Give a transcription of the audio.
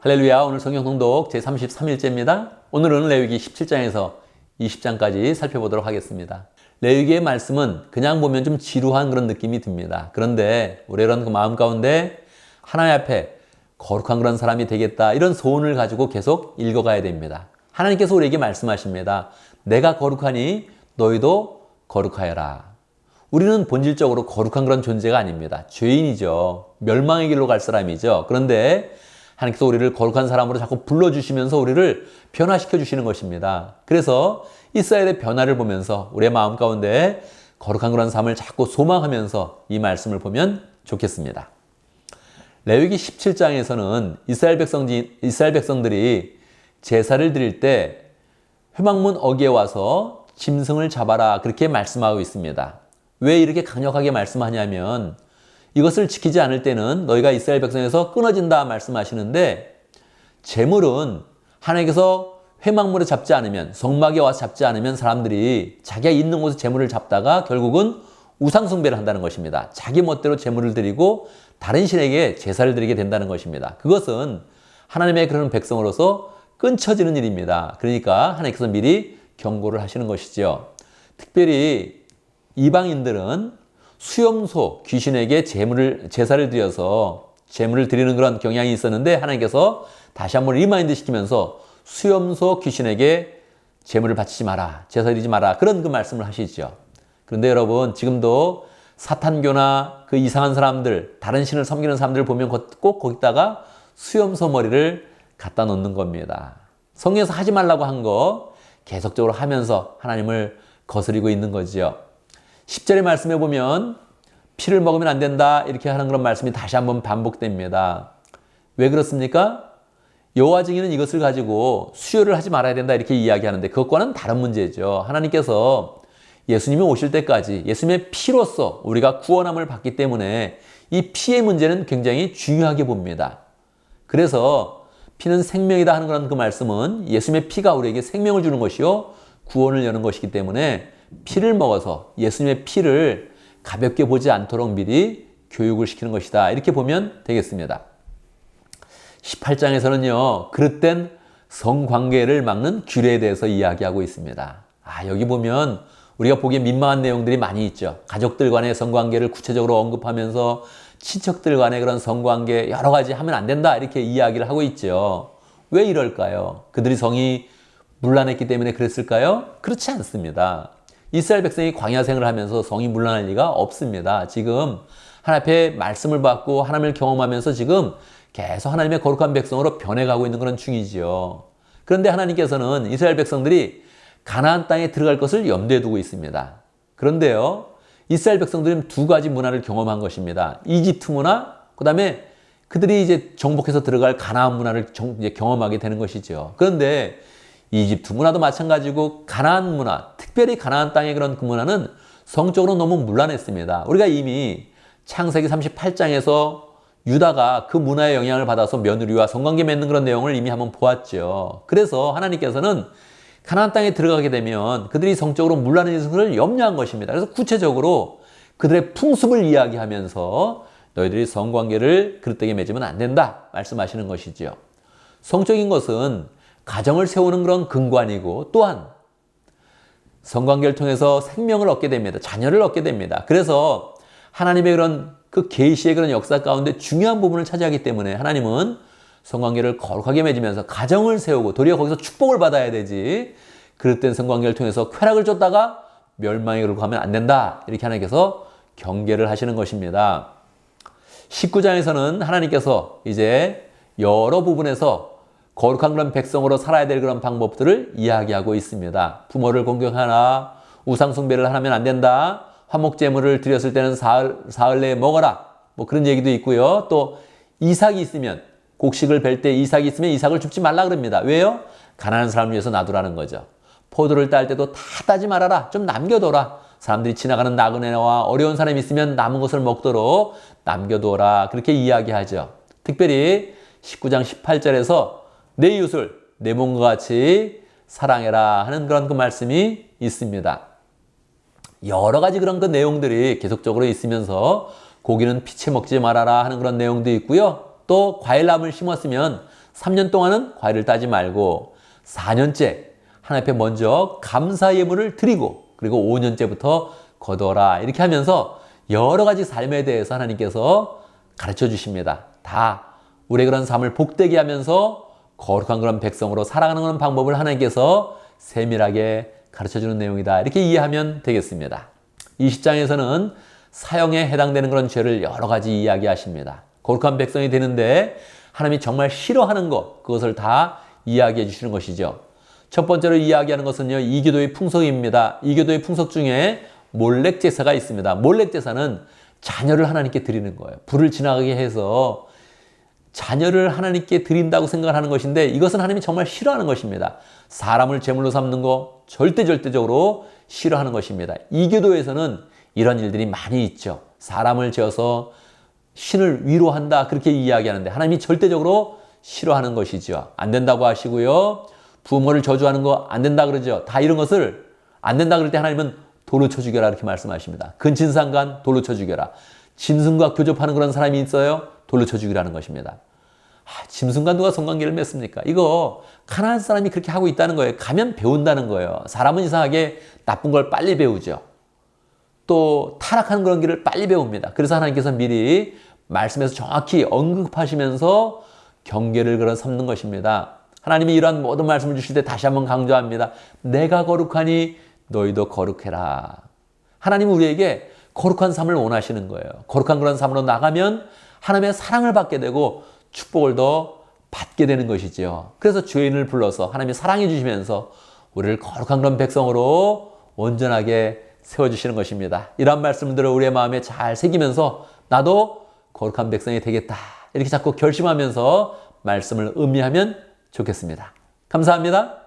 할렐루야. 오늘 성경 통독 제33일째입니다. 오늘은 레위기 17장에서 20장까지 살펴보도록 하겠습니다. 레위기의 말씀은 그냥 보면 좀 지루한 그런 느낌이 듭니다. 그런데 우리는 그 마음 가운데 하나님 앞에 거룩한 그런 사람이 되겠다, 이런 소원을 가지고 계속 읽어가야 됩니다. 하나님께서 우리에게 말씀하십니다. 내가 거룩하니 너희도 거룩하여라. 우리는 본질적으로 거룩한 그런 존재가 아닙니다. 죄인이죠. 멸망의 길로 갈 사람이죠. 그런데 하나님께서 우리를 거룩한 사람으로 자꾸 불러주시면서 우리를 변화시켜 주시는 것입니다. 그래서 이스라엘의 변화를 보면서 우리의 마음 가운데 거룩한 그런 삶을 자꾸 소망하면서 이 말씀을 보면 좋겠습니다. 레위기 17장에서는 이스라엘 백성들이 제사를 드릴 때 회막문 어귀에 와서 짐승을 잡아라, 그렇게 말씀하고 있습니다. 왜 이렇게 강력하게 말씀하냐면, 이것을 지키지 않을 때는 너희가 이스라엘 백성에서 끊어진다 말씀하시는데, 제물은 하나님께서 회막물에 잡지 않으면, 성막에 와서 잡지 않으면 사람들이 자기가 있는 곳에 제물을 잡다가 결국은 우상숭배를 한다는 것입니다. 자기 멋대로 제물을 드리고 다른 신에게 제사를 드리게 된다는 것입니다. 그것은 하나님의 그런 백성으로서 끊쳐지는 일입니다. 그러니까 하나님께서 미리 경고를 하시는 것이죠. 특별히 이방인들은 수염소 귀신에게 제사를 드려서 제물을 드리는 그런 경향이 있었는데, 하나님께서 다시 한번 리마인드 시키면서 수염소 귀신에게 제물을 바치지 마라, 제사 드리지 마라, 그런 그 말씀을 하시죠. 그런데 여러분, 지금도 사탄교나 그 이상한 사람들, 다른 신을 섬기는 사람들을 보면 꼭 거기다가 수염소 머리를 갖다 놓는 겁니다. 성경에서 하지 말라고 한 거 계속적으로 하면서 하나님을 거스리고 있는 거지요. 10절의 말씀에 보면 피를 먹으면 안 된다, 이렇게 하는 그런 말씀이 다시 한번 반복됩니다. 왜 그렇습니까? 여호와 증인은 이것을 가지고 수요를 하지 말아야 된다, 이렇게 이야기하는데 그것과는 다른 문제죠. 하나님께서 예수님이 오실 때까지 예수님의 피로써 우리가 구원함을 받기 때문에 이 피의 문제는 굉장히 중요하게 봅니다. 그래서 피는 생명이다 하는 그런 그 말씀은 예수님의 피가 우리에게 생명을 주는 것이요 구원을 여는 것이기 때문에 피를 먹어서 예수님의 피를 가볍게 보지 않도록 미리 교육을 시키는 것이다, 이렇게 보면 되겠습니다. 18장에서는요, 그릇된 성관계를 막는 규례에 대해서 이야기하고 있습니다. 여기 보면 우리가 보기에 민망한 내용들이 많이 있죠. 가족들 간의 성관계를 구체적으로 언급하면서 친척들 간의 그런 성관계 여러 가지 하면 안 된다, 이렇게 이야기를 하고 있죠. 왜 이럴까요? 그들이 성이 문란했기 때문에 그랬을까요? 그렇지 않습니다. 이스라엘 백성이 광야 생활을 하면서 성이 문란할 리가 없습니다. 지금 하나님 앞에 말씀을 받고 하나님을 경험하면서 지금 계속 하나님의 거룩한 백성으로 변해가고 있는 그런 중이지요. 그런데 하나님께서는 이스라엘 백성들이 가나안 땅에 들어갈 것을 염두에 두고 있습니다. 그런데요, 이스라엘 백성들은 두 가지 문화를 경험한 것입니다. 이집트 문화, 그 다음에 그들이 이제 정복해서 들어갈 가나안 문화를 경험하게 되는 것이죠. 그런데 이집트 문화도 마찬가지고 가나안 문화, 특별히 가나안 땅의 그런 그 문화는 성적으로 너무 문란했습니다. 우리가 이미 창세기 38장에서 유다가 그 문화의 영향을 받아서 며느리와 성관계 맺는 그런 내용을 이미 한번 보았죠. 그래서 하나님께서는 가나안 땅에 들어가게 되면 그들이 성적으로 문란해지는 것을 염려한 것입니다. 그래서 구체적으로 그들의 풍습을 이야기하면서 너희들이 성관계를 그릇되게 맺으면 안 된다 말씀하시는 것이죠. 성적인 것은 가정을 세우는 그런 근간이고, 또한 성관계를 통해서 생명을 얻게 됩니다. 자녀를 얻게 됩니다. 그래서 하나님의 그런 그 계시의 그런 역사 가운데 중요한 부분을 차지하기 때문에 하나님은 성관계를 거룩하게 맺으면서 가정을 세우고 도리어 거기서 축복을 받아야 되지, 그릇된 성관계를 통해서 쾌락을 쫓다가 멸망의 길로 가면 안 된다, 이렇게 하나님께서 경계를 하시는 것입니다. 19장에서는 하나님께서 이제 여러 부분에서 거룩한 그런 백성으로 살아야 될 그런 방법들을 이야기하고 있습니다. 부모를 공경하라, 우상숭배를 하면 안 된다, 화목제물을 드렸을 때는 사흘 내에 먹어라, 뭐 그런 얘기도 있고요. 또 이삭이 있으면, 곡식을 벨 때 이삭이 있으면 이삭을 줍지 말라 그럽니다. 왜요? 가난한 사람을 위해서 놔두라는 거죠. 포도를 딸 때도 다 따지 말아라, 좀 남겨둬라. 사람들이 지나가는 나그네와 어려운 사람이 있으면 남은 것을 먹도록 남겨둬라, 그렇게 이야기하죠. 특별히 19장 18절에서 내 이웃을 내 몸과 같이 사랑해라 하는 그런 그 말씀이 있습니다. 여러 가지 그런 그 내용들이 계속적으로 있으면서 고기는 피채 먹지 말아라 하는 그런 내용도 있고요. 또 과일나무를 심었으면 3년 동안은 과일을 따지 말고 4년째 하나님 앞에 먼저 감사 예물을 드리고 그리고 5년째부터 거둬라. 이렇게 하면서 여러 가지 삶에 대해서 하나님께서 가르쳐 주십니다. 다 우리의 그런 삶을 복되게 하면서 거룩한 그런 백성으로 살아가는 그런 방법을 하나님께서 세밀하게 가르쳐 주는 내용이다. 이렇게 이해하면 되겠습니다. 이 10장에서는 사형에 해당되는 그런 죄를 여러 가지 이야기하십니다. 거룩한 백성이 되는데 하나님이 정말 싫어하는 것, 그것을 다 이야기해 주시는 것이죠. 첫 번째로 이야기하는 것은요, 이교도의 풍속입니다. 이교도의 풍속 중에 몰렉제사가 있습니다. 몰렉제사는 자녀를 하나님께 드리는 거예요. 불을 지나가게 해서 자녀를 하나님께 드린다고 생각하는 것인데 이것은 하나님이 정말 싫어하는 것입니다. 사람을 제물로 삼는 거 절대적으로 싫어하는 것입니다. 이교도에서는 이런 일들이 많이 있죠. 사람을 지어서 신을 위로한다 그렇게 이야기하는데 하나님이 절대적으로 싫어하는 것이죠. 안 된다고 하시고요. 부모를 저주하는 거 안 된다 그러죠. 다 이런 것을 안 된다 그럴 때 하나님은 돌로 쳐 죽여라 이렇게 말씀하십니다. 근친상간 돌로 쳐 죽여라. 짐승과 교접하는 그런 사람이 있어요. 돌로 쳐 죽이라는 것입니다. 짐승과 누가 성관계를 맺습니까? 이거 가나안 사람이 그렇게 하고 있다는 거예요. 가면 배운다는 거예요. 사람은 이상하게 나쁜 걸 빨리 배우죠. 또 타락하는 그런 길을 빨리 배웁니다. 그래서 하나님께서 미리 말씀에서 정확히 언급하시면서 경계를 그런 삼는 것입니다. 하나님이 이러한 모든 말씀을 주실 때 다시 한번 강조합니다. 내가 거룩하니 너희도 거룩해라. 하나님은 우리에게 거룩한 삶을 원하시는 거예요. 거룩한 그런 삶으로 나가면 하나님의 사랑을 받게 되고 축복을 더 받게 되는 것이죠. 그래서 죄인을 불러서 하나님이 사랑해 주시면서 우리를 거룩한 그런 백성으로 온전하게 세워주시는 것입니다. 이러한 말씀들을 우리의 마음에 잘 새기면서 나도 거룩한 백성이 되겠다. 이렇게 자꾸 결심하면서 말씀을 음미하면 좋겠습니다. 감사합니다.